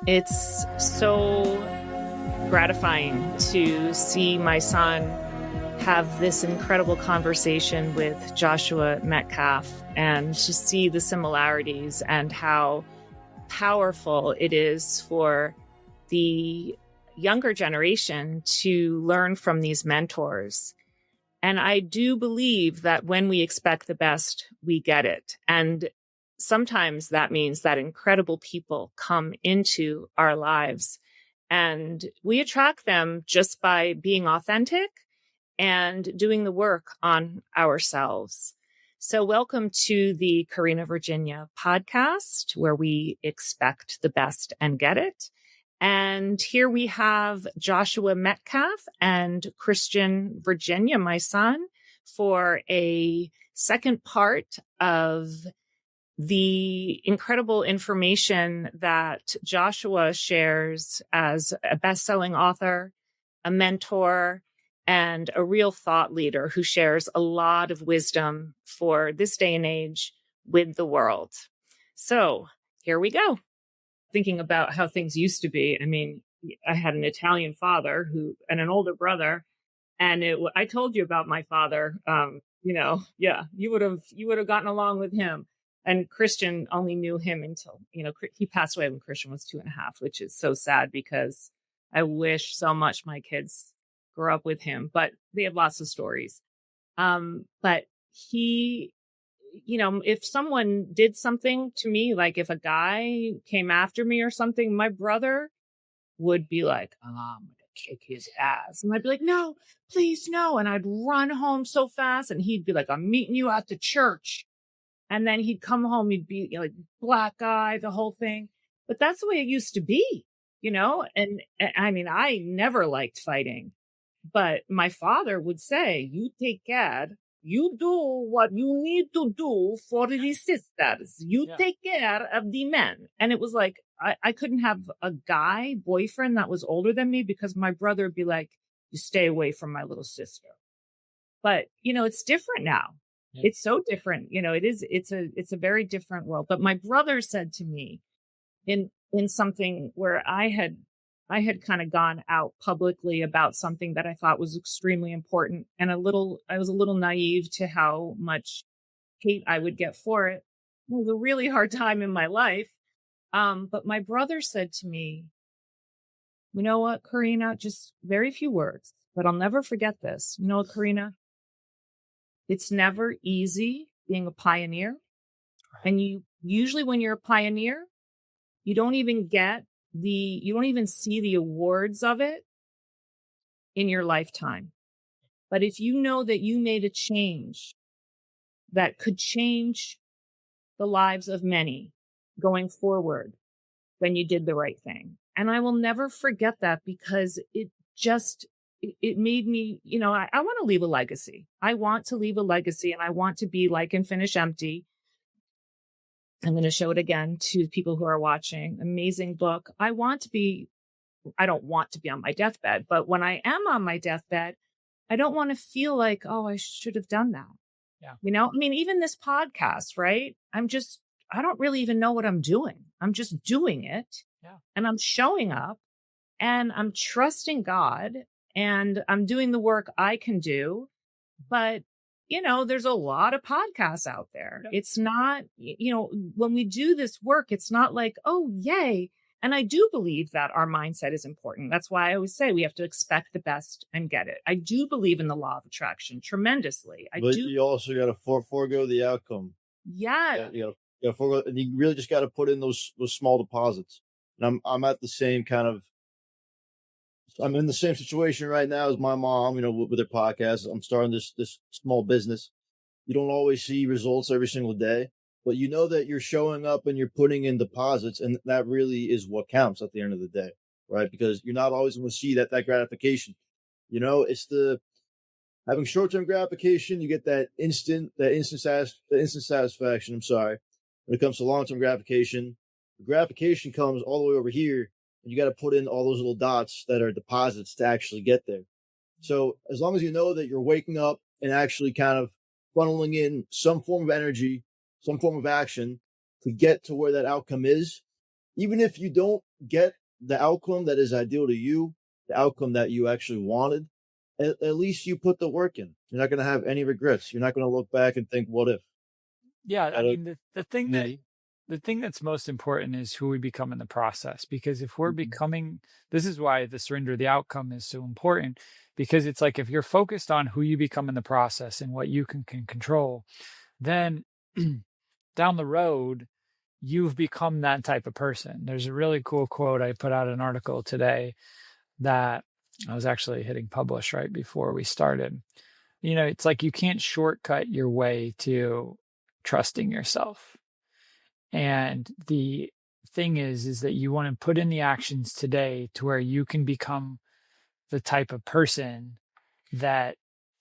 It's so gratifying to see my son have this incredible conversation with Joshua Medcalf and to see the similarities and how powerful it is for the younger generation to learn from these mentors. And I do believe that when we expect the best, we get it. And sometimes that means that incredible people come into our lives and we attract them just by being authentic and doing the work on ourselves. So welcome to the Karena, Virginia podcast, where we expect the best and get it. And here we have Joshua Medcalf and Christian, Virginia, my son, for a second part of the incredible information that Joshua shares as a best-selling author, a mentor, and a real thought leader who shares a lot of wisdom for this day and age with the world. So here we go. Thinking about how things used to be. I mean, I had an Italian father and an older brother, and I told you about my father. You would have gotten along with him. And Christian only knew him until, he passed away when Christian was 2.5, which is so sad because I wish so much my kids grew up with him, but they have lots of stories. But he, if someone did something to me, like if a guy came after me or something, my brother would be like, oh, I'm going to kick his ass. And I'd be like, no, please, no. And I'd run home so fast. And he'd be like, I'm meeting you at the church. And then he'd come home, he'd be like black eye, the whole thing. But that's the way it used to be, And I mean, I never liked fighting, but my father would say, you take care. You do what you need to do for the sisters. You take care of the men. And it was like, I couldn't have a guy boyfriend that was older than me because my brother would be like, you stay away from my little sister. But, it's different now. Yeah. It's so different. It's a very different world. But my brother said to me in something where I had kind of gone out publicly about something that I thought was extremely important and I was a little naive to how much hate I would get for it. It was a really hard time in my life. But my brother said to me, you know what, Karena, just very few words, but I'll never forget this. You know what, Karena? It's never easy being a pioneer. And usually when you're a pioneer, you don't even see the awards of it in your lifetime. But if you know that you made a change that could change the lives of many going forward, then you did the right thing. And I will never forget that because it made me, I want to leave a legacy. I want to leave a legacy and I want to be like and finish empty. I'm going to show it again to people who are watching. Amazing book. I don't want to be on my deathbed, but when I am on my deathbed, I don't want to feel like, oh, I should have done that. Yeah. I mean, even this podcast, right? I don't really even know what I'm doing. I'm just doing it. Yeah. And I'm showing up and I'm trusting God and I'm doing the work I can do. But there's a lot of podcasts out there. Yep. It's not, when we do this work, it's not like, oh, yay. And I do believe that our mindset is important. That's why I always say we have to expect the best and get it. I do believe in the law of attraction tremendously. But you also got to forego the outcome. Yeah. You got to forego, and you really just got to put in those small deposits. And I'm at the same I'm in the same situation right now as my mom, with her podcast. I'm starting this small business. You don't always see results every single day, but you know that you're showing up and you're putting in deposits, and that really is what counts at the end of the day, right? Because you're not always going to see that gratification. It's having short-term gratification. You get that instant satisfaction. I'm sorry. When it comes to long-term gratification, the gratification comes all the way over here. And you got to put in all those little dots that are deposits to actually get there. So as long as you know that you're waking up and actually kind of funneling in some form of energy, some form of action to get to where that outcome is, even if you don't get the outcome that is ideal to you, the outcome that you actually wanted, at least you put the work in. You're not going to have any regrets. You're not going to look back and think, what if? Yeah, I Gotta, mean the thing that's most important is who we become in the process. Because if we're becoming, this is why the surrender of the outcome is so important. Because it's like if you're focused on who you become in the process and what you can control, then down the road, you've become that type of person. There's a really cool quote. I put out an article today that I was actually hitting publish right before we started. It's like you can't shortcut your way to trusting yourself. And the thing is that you want to put in the actions today to where you can become the type of person that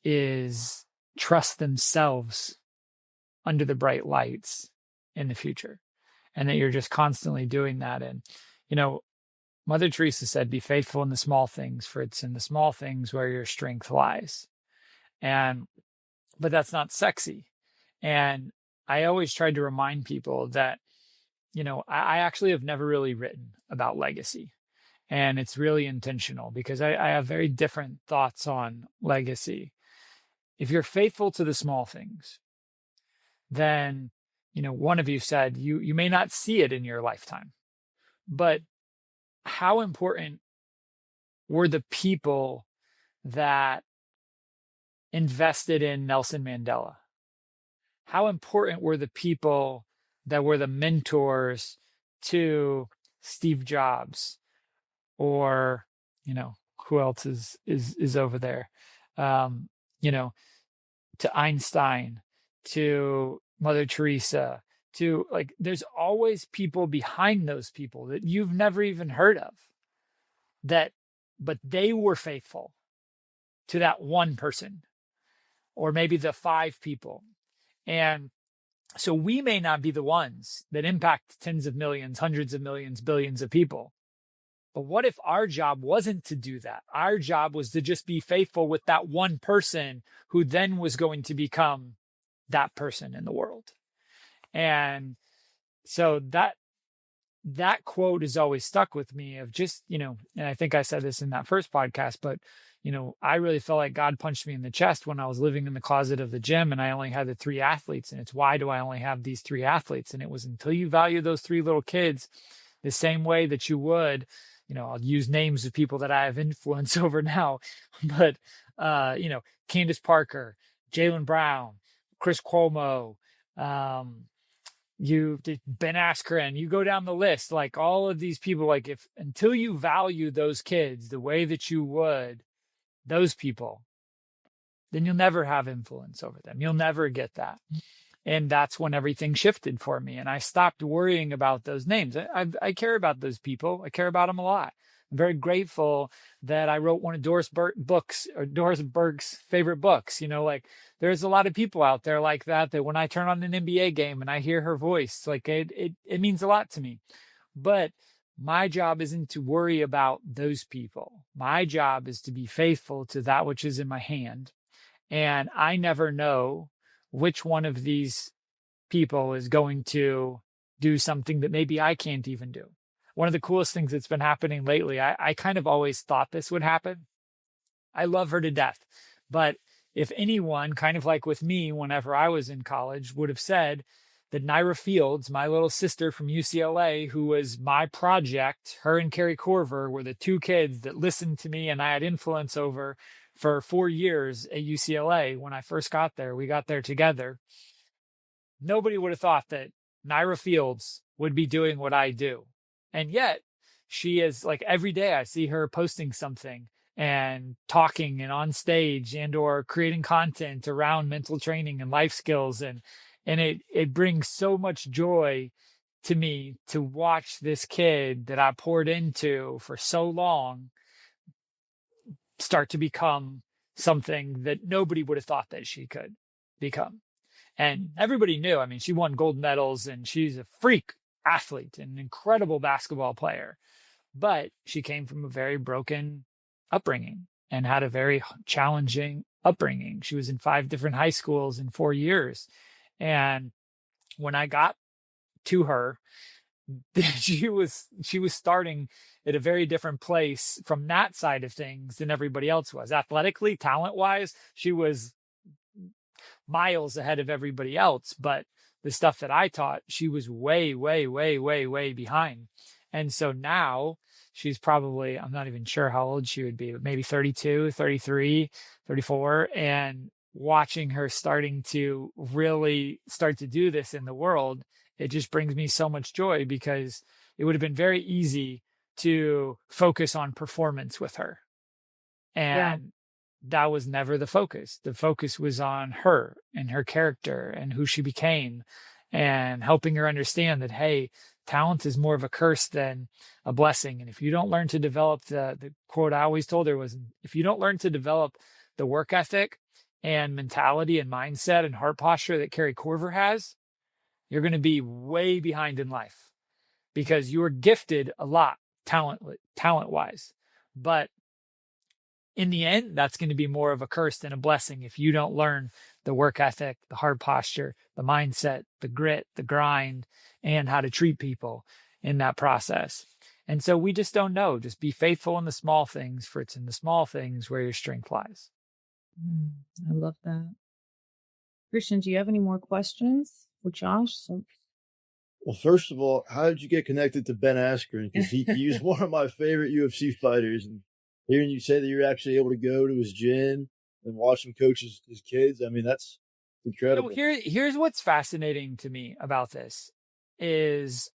is trust themselves under the bright lights in the future. And that you're just constantly doing that. And, Mother Teresa said, be faithful in the small things, for it's in the small things where your strength lies. But that's not sexy. And I always tried to remind people that, I actually have never really written about legacy. And it's really intentional because I have very different thoughts on legacy. If you're faithful to the small things, then, one of you said you may not see it in your lifetime, but how important were the people that invested in Nelson Mandela? How important were the people that were the mentors to Steve Jobs, or, who else is over there? To Einstein, to Mother Teresa, to there's always people behind those people that you've never even heard of but they were faithful to that one person, or maybe the 5 people. And so we may not be the ones that impact tens of millions, hundreds of millions, billions of people. But what if our job wasn't to do that? Our job was to just be faithful with that one person who then was going to become that person in the world. And so that quote has always stuck with me of just, and I think I said this in that first podcast, but, I really felt like God punched me in the chest when I was living in the closet of the gym and I only had the 3 athletes. And it's, why do I only have these 3 athletes? And it was until you value those 3 little kids the same way that you would, I'll use names of people that I have influence over now, but, Candace Parker, Jaylen Brown, Chris Cuomo, you did Ben Askren, you go down the list, like all of these people, if until you value those kids the way that you would those people, then you'll never have influence over them. You'll never get that. And that's when everything shifted for me. And I stopped worrying about those names. I care about those people. I care about them a lot. I'm very grateful that I wrote one of Doris Berg's favorite books. There's a lot of people out there like that when I turn on an NBA game and I hear her voice, it means a lot to me. But my job isn't to worry about those people. My job is to be faithful to that which is in my hand. And I never know which one of these people is going to do something that maybe I can't even do. One of the coolest things that's been happening lately, I kind of always thought this would happen. I love her to death. But if anyone, kind of like with me, whenever I was in college, would have said that Naira Fields, my little sister from UCLA, who was my project, her and Carrie Corver were the 2 kids that listened to me and I had influence over for 4 years at UCLA. When I first got there, we got there together. Nobody would have thought that Naira Fields would be doing what I do. And yet she is, every day I see her posting something and talking and on stage and or creating content around mental training and life skills. And it brings so much joy to me to watch this kid that I poured into for so long start to become something that nobody would have thought that she could become. And everybody knew. I mean, she won gold medals and she's a freak athlete, an incredible basketball player. But she came from a very broken upbringing and had a very challenging upbringing. She was in 5 different high schools in 4 years. And when I got to her, she was starting at a very different place from that side of things than everybody else was. Athletically, talent-wise, she was miles ahead of everybody else. But the stuff that I taught, she was way, way, way, way, way behind. And so now she's probably, I'm not even sure how old she would be, but maybe 32, 33, 34. And watching her starting to really start to do this in the world, it just brings me so much joy, because it would have been very easy to focus on performance with her. And that was never the focus. The focus was on her and her character and who she became, and helping her understand that, hey, talent is more of a curse than a blessing. And if you don't learn to develop the quote I always told her was, if you don't learn to develop the work ethic and mentality and mindset and heart posture that Carrie Corver has, you're going to be way behind in life, because you are gifted a lot talent-wise. But in the end, that's going to be more of a curse than a blessing if you don't learn the work ethic, the hard posture, the mindset, the grit, the grind, and how to treat people in that process. And so we just don't know. Just be faithful in the small things, for it's in the small things where your strength lies. I love that. Christian, do you have any more questions for Josh? Well, first of all, how did you get connected to Ben Askren? Because he was one of my favorite UFC fighters. And hearing you say that you're actually able to go to his gym and watch him coach his kids, I mean, that's incredible. So here's what's fascinating to me about this is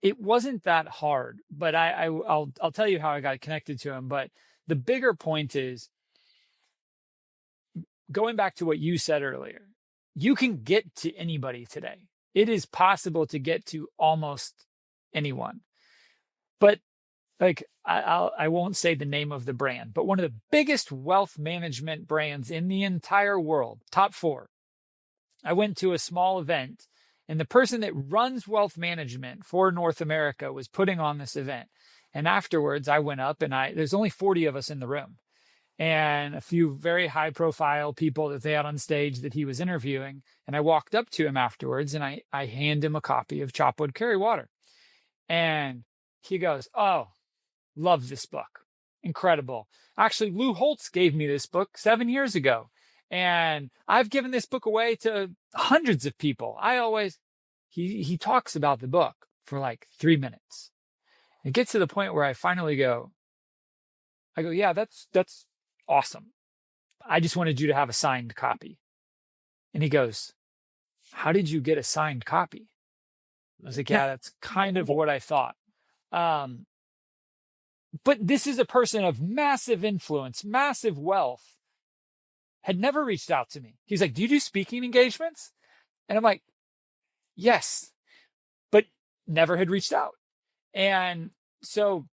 it wasn't that hard, but I'll tell you how I got connected to him. But the bigger point is, going back to what you said earlier, you can get to anybody today. It is possible to get to almost anyone. But like, I won't say the name of the brand, but one of the biggest wealth management brands in the entire world, top 4. I went to a small event, and the person that runs wealth management for North America was putting on this event. And afterwards, I went up, and there's only 40 of us in the room, and a few very high profile people that they had on stage that he was interviewing. And I walked up to him afterwards, and I hand him a copy of Chopwood Carry Water. And he goes, "Oh, love this book. Incredible. Actually, Lou Holtz gave me this book 7 years ago. And I've given this book away to hundreds of people. He talks about the book for like 3 minutes. It gets to the point where I finally go, yeah, that's awesome. I just wanted you to have a signed copy. And he goes, how did you get a signed copy? I was like, yeah, that's kind of what I thought. But this is a person of massive influence, massive wealth, had never reached out to me. He's like, do you do speaking engagements? And I'm like, yes, but never had reached out. And so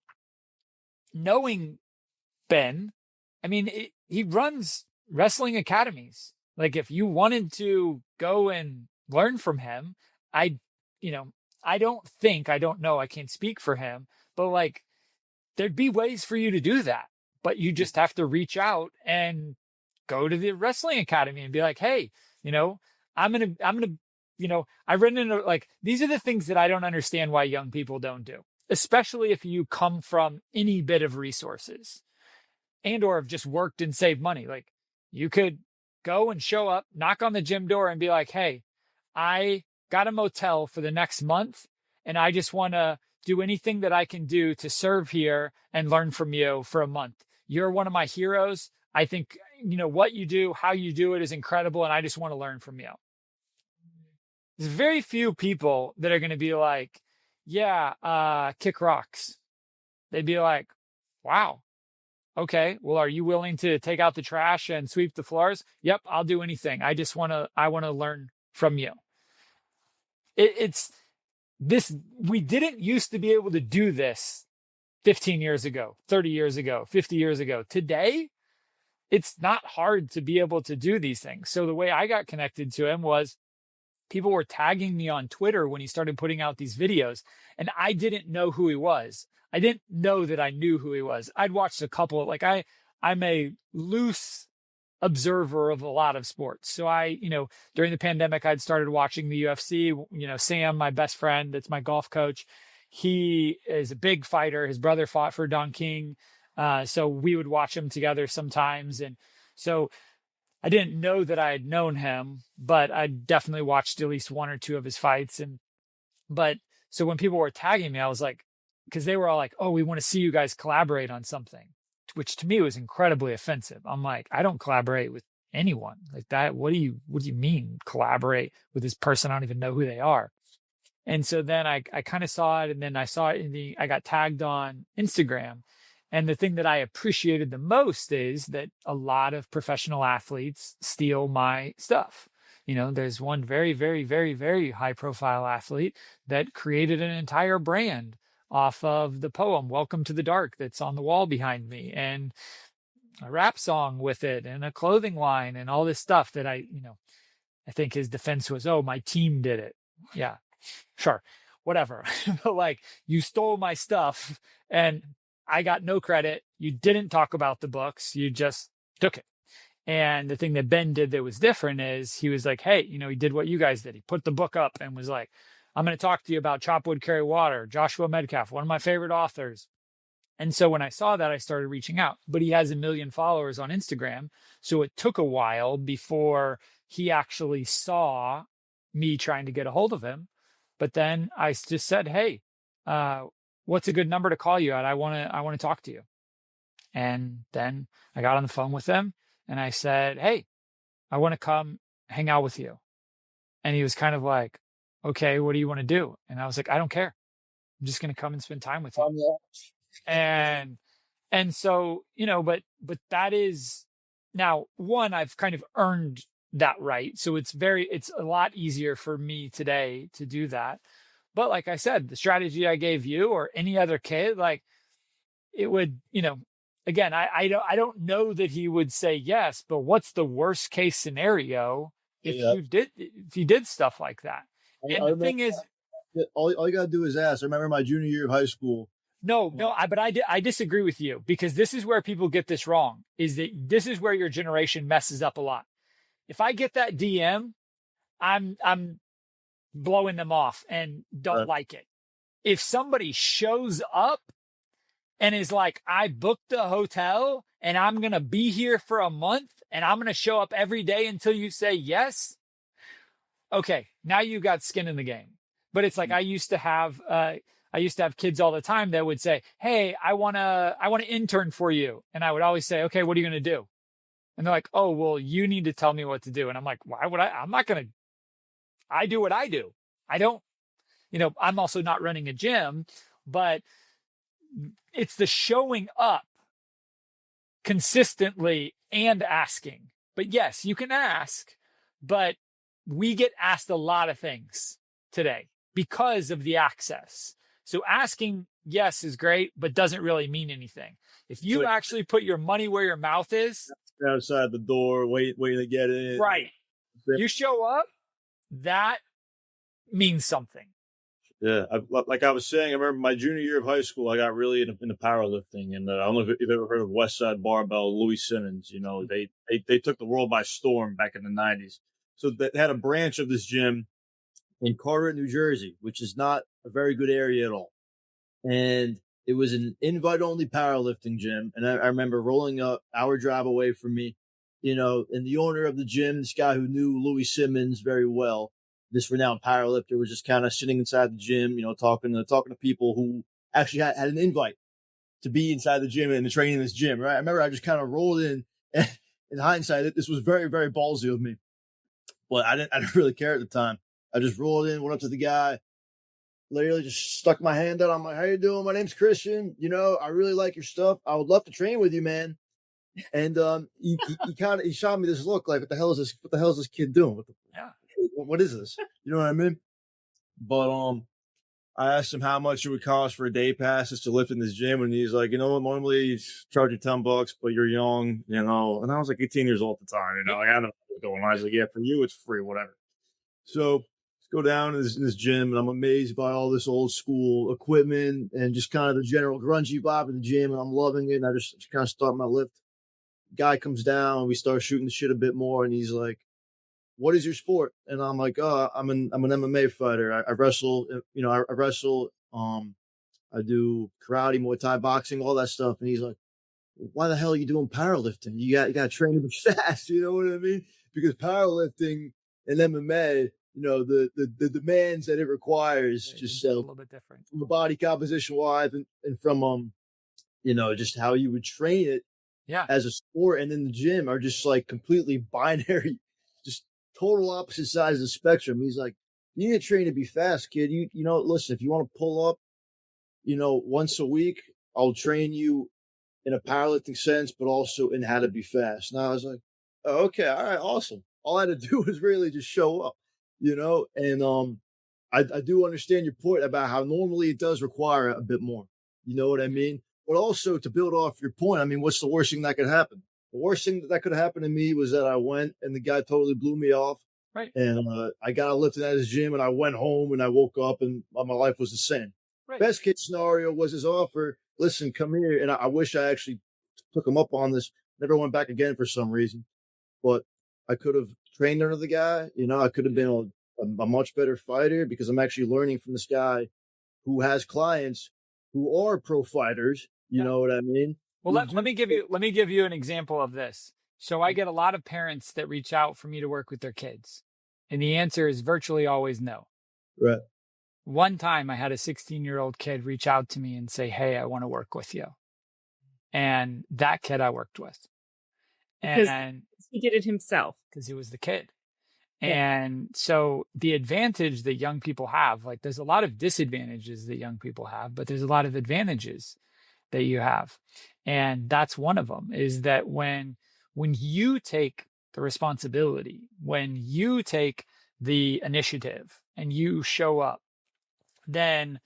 knowing Ben, I mean, he runs wrestling academies. Like, if you wanted to go and learn from him, I don't know, I can't speak for him, but like, there'd be ways for you to do that, but you just have to reach out and go to the wrestling academy and be like, hey, I'm going to, I ran into, like, these are the things that I don't understand why young people don't do, especially if you come from any bit of resources and, or have just worked and saved money. Like, you could go and show up, knock on the gym door and be like, hey, I got a motel for the next month, and I just want to do anything that I can do to serve here and learn from you for a month. You're one of my heroes. I think, what you do, how you do it is incredible, and I just want to learn from you. There's very few people that are going to be like, yeah, kick rocks. They'd be like, wow, okay, well, are you willing to take out the trash and sweep the floors? Yep, I'll do anything. I want to learn from you. It's this, we didn't used to be able to do this 15 years ago, 30 years ago, 50 years ago. Today, it's not hard to be able to do these things. So the way I got connected to him was people were tagging me on Twitter when he started putting out these videos, and I didn't know who he was. I didn't know that I knew who he was. I'd watched a couple, like I'm a loose observer of a lot of sports. So during the pandemic, I'd started watching the UFC. Sam, my best friend, that's my golf coach, he is a big fighter. His brother fought for Don King. So we would watch him together sometimes. And so I didn't know that I had known him, but I definitely watched at least one or two of his fights. So when people were tagging me, I was like, because they were all like, oh, we want to see you guys collaborate on something, which to me was incredibly offensive. I'm like, I don't collaborate with anyone like that. What do you mean collaborate with this person? I don't even know who they are. And so then I kind of saw it, and then I saw it I got tagged on Instagram. And the thing that I appreciated the most is that a lot of professional athletes steal my stuff. There's one very, very, very, very high profile athlete that created an entire brand off of the poem Welcome to the Dark that's on the wall behind me, and a rap song with it, and a clothing line, and all this stuff that I think his defense was, oh, my team did it. Yeah, sure, whatever. But like, you stole my stuff and I got no credit. You didn't talk about the books. You just took it. And the thing that Ben did that was different is he was like, hey, he did what you guys did. He put the book up and was like, I'm going to talk to you about Chop Wood, Carry Water, Joshua Medcalf, one of my favorite authors. And so when I saw that, I started reaching out. But he has 1 million followers on Instagram. So it took a while before he actually saw me trying to get a hold of him. But then I just said, hey, what's a good number to call you at? I want to talk to you. And then I got on the phone with him and I said, hey, I want to come hang out with you. And he was kind of like, okay, what do you want to do? And I was like, I don't care. I'm just going to come and spend time with you. And so, but that is now one, I've kind of earned that right. So it's a lot easier for me today to do that. But like I said, the strategy I gave you or any other kid, like it would, again, I don't know that he would say yes, but what's the worst case scenario if you did stuff like that? And the thing is, all you got to do is ask. I remember my junior year of high school. But I disagree with you, because this is where people get this wrong, is that this is where your generation messes up a lot. If I get that DM, I'm blowing them off and don't like it. If somebody shows up and is like, I booked the hotel and I'm going to be here for a month and I'm going to show up every day until you say yes. Okay. Now you got skin in the game. But it's like, I used to have kids all the time that would say, hey, I want to intern for you. And I would always say, okay, what are you going to do? And they're like, oh, well, you need to tell me what to do. And I'm like, why would I do what I do. I don't, I'm also not running a gym, but it's the showing up consistently and asking. But yes, you can ask, but we get asked a lot of things today because of the access. So asking yes is great, but doesn't really mean anything. If you actually put your money where your mouth is, outside the door, waiting to get in. Right. You show up, that means something. Yeah. Like I was saying, I remember my junior year of high school, I got really into powerlifting. And I don't know if you've ever heard of West Side Barbell, Louis Simmons. They took the world by storm back in the 90s. So they had a branch of this gym in Carter, New Jersey, which is not a very good area at all. And it was an invite-only powerlifting gym. And I remember rolling up hour drive away from me, and the owner of the gym, this guy who knew Louis Simmons very well, this renowned powerlifter, was just kind of sitting inside the gym, talking to people who actually had an invite to be inside the gym and to train in this gym, right? I remember I just kind of rolled in. In hindsight, this was very, very ballsy of me. But I didn't really care at the time. I just rolled in, went up to the guy, literally just stuck my hand out. I'm like, how you doing? My name's Christian. I really like your stuff. I would love to train with you, man. And he shot me this look like, what the hell is this kid doing? What is this? You know what I mean? But I asked him how much it would cost for a day passes to lift in this gym, and he's like, normally you charge you $10, but you're young, And I was like 18 years old at the time, like, I don't know what's going on. I was like, yeah, for you it's free, whatever. So let's go down in this gym, and I'm amazed by all this old school equipment and just kind of the general grungy vibe of the gym, and I'm loving it. And I just kind of start my lift. guy comes down, we start shooting the shit a bit more, and he's like, "What is your sport?" And I'm like, "Oh, I'm an MMA fighter. I wrestle. I wrestle. I do karate, Muay Thai, boxing, all that stuff." And he's like, "Why the hell are you doing powerlifting? You got to train to be fast." You know what I mean? Because powerlifting and MMA, the demands that it requires, just a little bit different from a body composition wise, and from just how you would train it as a sport and in the gym are just like completely binary, just total opposite sides of the spectrum. He's like, "You need to train to be fast, kid. Listen, if you want to pull up, once a week, I'll train you in a powerlifting sense, but also in how to be fast." And I was like, "Oh, okay, all right, awesome." All I had to do was really just show up, and I do understand your point about how normally it does require a bit more. You know what I mean? But also to build off your point, I mean, what's the worst thing that could happen? The worst thing that could happen to me was that I went and the guy totally blew me off. Right. And I got lifted at his gym and I went home and I woke up and my life was the same. Right. Best case scenario was his offer. "Listen, come here." And I wish I actually took him up on this. Never went back again for some reason. But I could have trained under the guy. I could have been a much better fighter because I'm actually learning from this guy who has clients who are pro fighters. You know what I mean? Well, let me give you an example of this. So I get a lot of parents that reach out for me to work with their kids. And the answer is virtually always no. Right. One time I had a 16-year-old kid reach out to me and say, "Hey, I want to work with you." And that kid I worked with. And he did it himself. Because he was the kid. Yeah. And so the advantage that young people have, like there's a lot of disadvantages that young people have, but there's a lot of advantages that you have. And that's one of them, is that when you take the responsibility, when you take the initiative and you show up, then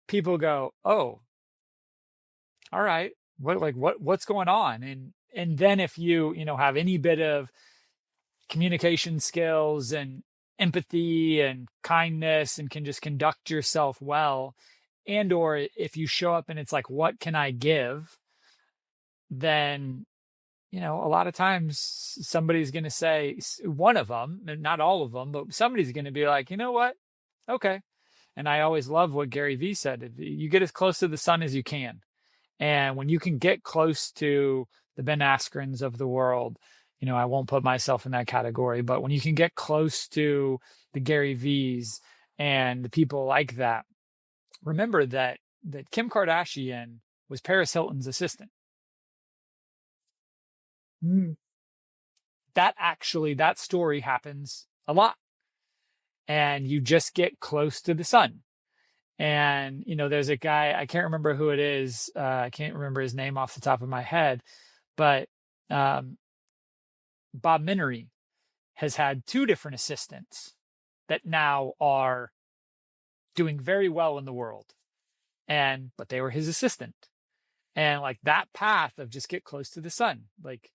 people go, "Oh, all right, what's going on?" And then if you have any bit of communication skills and empathy and kindness and can just conduct yourself well, and or if you show up and it's like, "What can I give?" then a lot of times somebody's going to say, one of them, and not all of them, but somebody's going to be like, "You know what? Okay." And I always love what Gary Vee said. You get as close to the sun as you can. And when you can get close to the Ben Askrens of the world, I won't put myself in that category, but when you can get close to the Gary Vees and the people like that, remember that Kim Kardashian was Paris Hilton's assistant. That story happens a lot. And you just get close to the sun. And, there's a guy, I can't remember who it is. I can't remember his name off the top of my head, but Bob Minery has had 2 different assistants that now are doing very well in the world. But they were his assistant. And like that path of just get close to the sun. Like,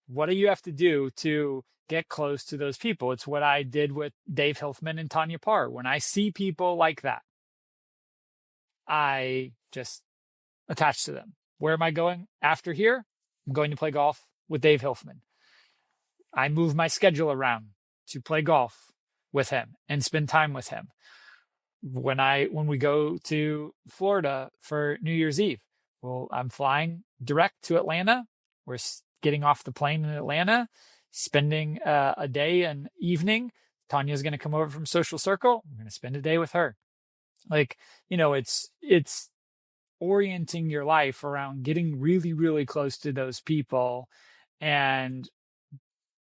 what do you have to do to get close to those people? It's what I did with Dave Hilfman and Tanya Parr. When I see people like that, I just attach to them. Where am I going after here? I'm going to play golf with Dave Hilfman. I move my schedule around to play golf with him and spend time with him. When we go to Florida for New Year's Eve, well, I'm flying direct to Atlanta. We're getting off the plane in Atlanta, spending a day and evening. Tanya's going to come over from Social Circle. I'm going to spend a day with her. Like, it's orienting your life around getting really, really close to those people and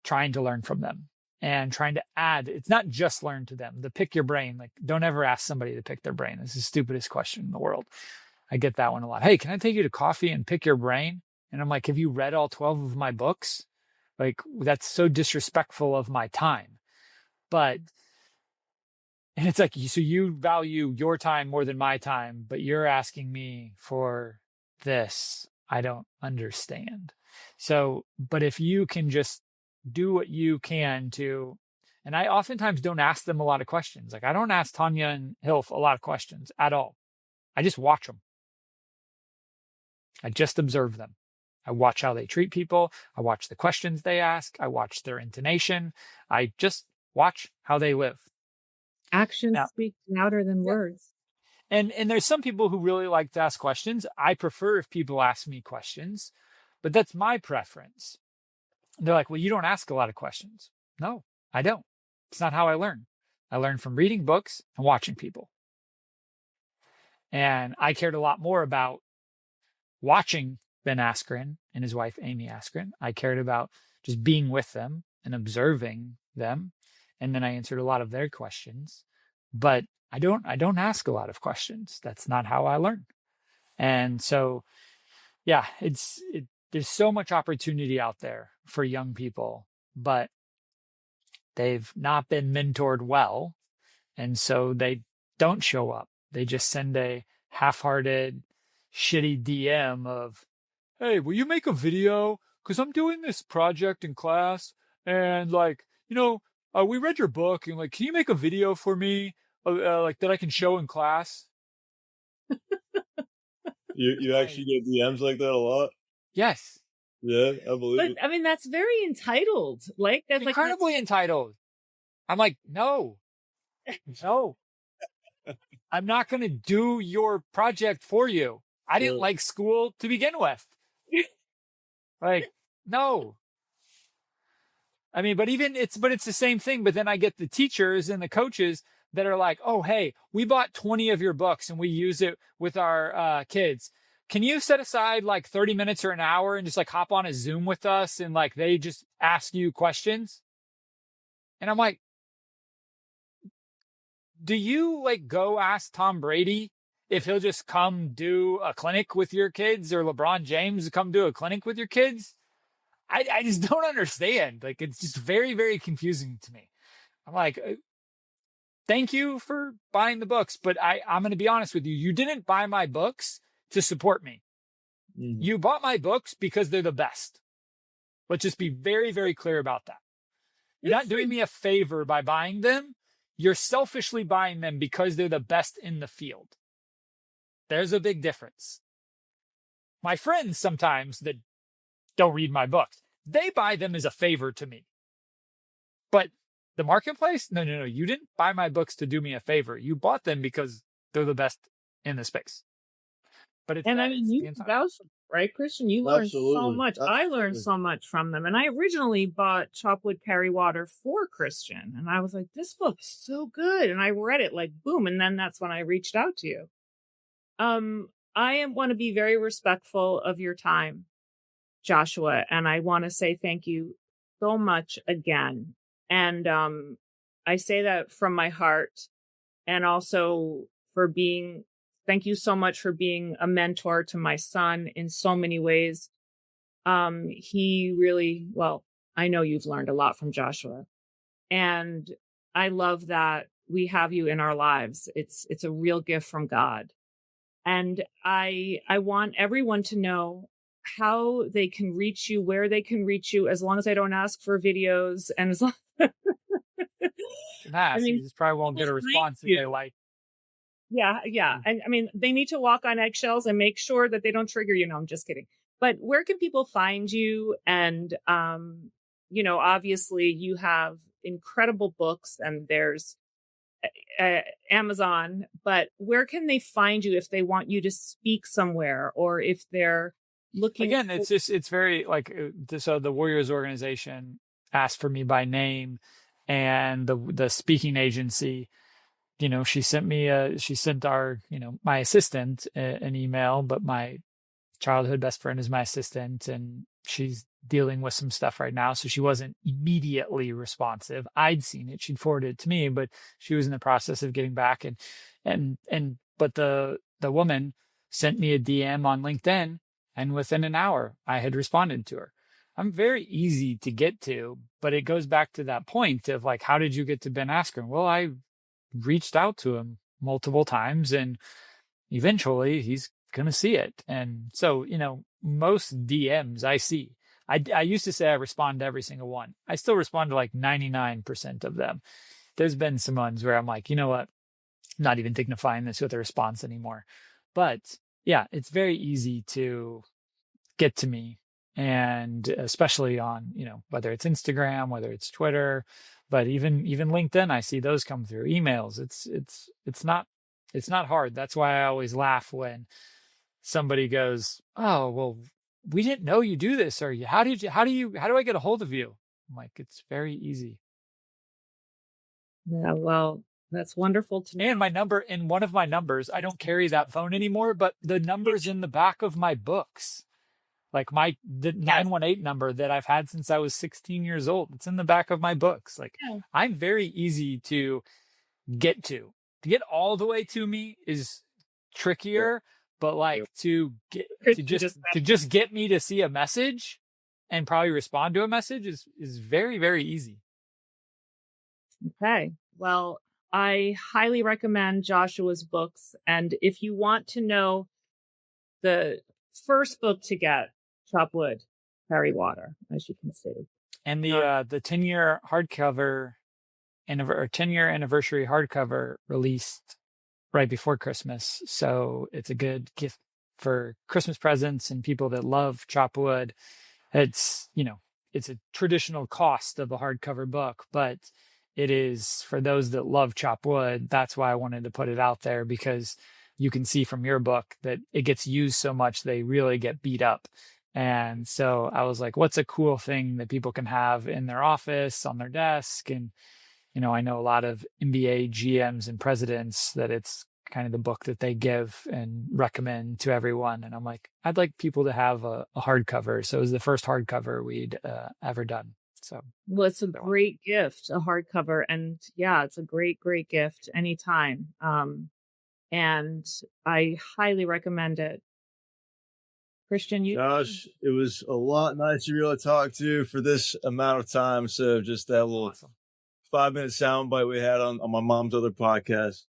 trying to learn from them and trying to add. It's not just learn to them, the pick your brain. Like, don't ever ask somebody to pick their brain. This is the stupidest question in the world. I get that one a lot. "Hey, can I take you to coffee and pick your brain?" And I'm like, "Have you read all 12 of my books?" Like, that's so disrespectful of my time. And it's like, so you value your time more than my time, but you're asking me for this. I don't understand. So, but if you can just do what you can to, and I oftentimes don't ask them a lot of questions. Like, I don't ask Tanya and Hilf a lot of questions at all. I just watch them. I just observe them. I watch how they treat people. I watch the questions they ask. I watch their intonation. I just watch how they live. Actions Now, speak louder than yeah. words. And there's some people who really like to ask questions. I prefer if people ask me questions, but that's my preference. They're like, well, you don't ask a lot of questions. No, I don't. It's not how I learn. I learn from reading books and watching people. And I cared a lot more about watching Ben Askren and his wife, Amy Askren. I cared about just being with them and observing them. And then I answered a lot of their questions. But I don't ask a lot of questions. That's not how I learn. And so, yeah, there's so much opportunity out there for young people, but they've not been mentored well. And so they don't show up. They just send a half-hearted, shitty DM of, hey, will you make a video? Because I'm doing this project in class and we read your book and can you make a video for me that I can show in class? You actually get DMs like that a lot? Yes. Yeah, I believe it. I mean, that's very entitled. That's incredibly entitled. I'm like, no. I'm not going to do your project for you. I didn't like school to begin with. No. I mean, but it's the same thing. But then I get the teachers and the coaches that are like, oh, hey, we bought 20 of your books and we use it with our kids. Can you set aside 30 minutes or an hour and just hop on a Zoom with us and they just ask you questions? And I'm like, do you go ask Tom Brady if he'll just come do a clinic with your kids, or LeBron James come do a clinic with your kids? I just don't understand. It's just very, very confusing to me. I'm like, thank you for buying the books, but I'm going to be honest with you. You didn't buy my books to support me. Mm-hmm. You bought my books because they're the best. Let's just be very, very clear about that. You're not doing me a favor by buying them. You're selfishly buying them because they're the best in the field. There's a big difference. My friends sometimes that don't read my books, they buy them as a favor to me. But the marketplace, no. You didn't buy my books to do me a favor. You bought them because they're the best in the space. But it's, and I mean, you vouch, right, Christian? You learned so much. Absolutely. I learned so much from them. And I originally bought Chopwood Carry Water for Christian. And I was like, this book is so good. And I read it boom. And then that's when I reached out to you. I want to be very respectful of your time, Joshua. And I want to say thank you so much again. And I say that from my heart, and also thank you so much for being a mentor to my son in so many ways. He really, I know you've learned a lot from Joshua, and I love that we have you in our lives. It's a real gift from God. And I want everyone to know how they can reach you, where they can reach you, as long as I don't ask for videos. And as long you just probably won't get a response that they like. Yeah. And I mean, they need to walk on eggshells and make sure that they don't trigger you. No, I'm just kidding. But where can people find you? And, obviously you have incredible books and there's Amazon, but where can they find you if they want you to speak somewhere, or if they're looking? Again, it's very so the Warriors organization asked for me by name, and the speaking agency, she sent our, my assistant an email, but my childhood best friend is my assistant, and she's dealing with some stuff right now. So she wasn't immediately responsive. I'd seen it. She'd forwarded it to me, but she was in the process of getting back. But the woman sent me a DM on LinkedIn, and within an hour I had responded to her. I'm very easy to get to, but it goes back to that point of how did you get to Ben Askren? Well, I reached out to him multiple times, and eventually he's going to see it. And so, most DMs I see, I used to say I respond to every single one. I still respond to 99% of them. There's been some ones where I'm like, you know what? I'm not even dignifying this with a response anymore. But yeah, it's very easy to get to me and especially on, whether it's Instagram, whether it's Twitter, but even LinkedIn, I see those come through, emails. It's not hard. That's why I always laugh when somebody goes, "Oh, well, we didn't know you do this, or how do I get a hold of you?" I'm like, it's very easy. Yeah, well, that's wonderful to know. And my number, in one of my numbers, I don't carry that phone anymore, but the number's in the back of my books. Like the 918 number that I've had since I was 16 years old. It's in the back of my books. Like, I'm very easy to get to. To get all the way to me is trickier, but like to just get me to see a message and probably respond to a message is very, very easy. Okay. Well, I highly recommend Joshua's books. And if you want to know the first book to get, Chop Wood, Carry Water, as you can see. And the 10-year hardcover or 10-year anniversary hardcover released right before Christmas. So it's a good gift for Christmas presents and people that love Chop Wood. It's, it's a traditional cost of a hardcover book, but it is for those that love Chop Wood. That's why I wanted to put it out there, because you can see from your book that it gets used so much, they really get beat up. And so I was like, what's a cool thing that people can have in their office, on their desk? And, I know a lot of NBA GMs and presidents that it's kind of the book that they give and recommend to everyone. And I'm like, I'd like people to have a hardcover. So it was the first hardcover we'd ever done. So, well, it's a great gift, a hardcover. And yeah, it's a great, great gift anytime. And I highly recommend it. Christian, Josh, it was a lot nicer to be able to talk to for this amount of time. So just that little 5-minute soundbite we had on my mom's other podcast.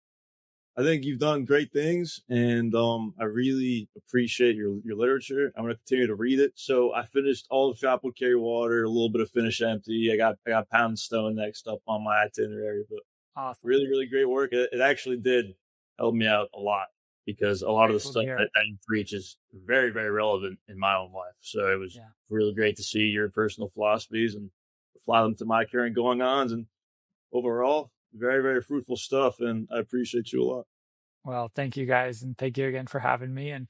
I think you've done great things, and I really appreciate your literature. I'm going to continue to read it. So I finished all of Chop Wood, Carry Water, a little bit of Finish Empty. I got Pound Stone next up on my itinerary, but awesome. Really, really great work. It actually did help me out a lot, because a lot of the stuff that you preach is very, very relevant in my own life. So it was really great to see your personal philosophies and apply them to my current going-ons, and overall, very, very fruitful stuff, and I appreciate you a lot. Well, thank you guys, and thank you again for having me, and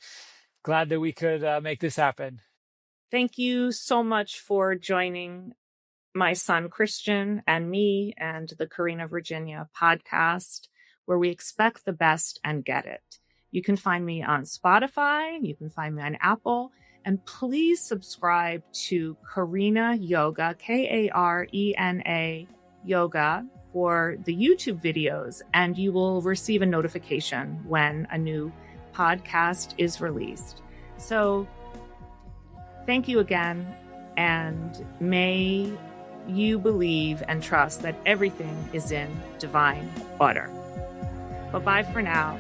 glad that we could make this happen. Thank you so much for joining my son Christian and me and the Karena Virginia podcast, where we expect the best and get it. You can find me on Spotify, you can find me on Apple, and please subscribe to Karena Yoga, Karena Yoga, for the YouTube videos, and you will receive a notification when a new podcast is released. So thank you again, and may you believe and trust that everything is in divine order. Bye-bye for now.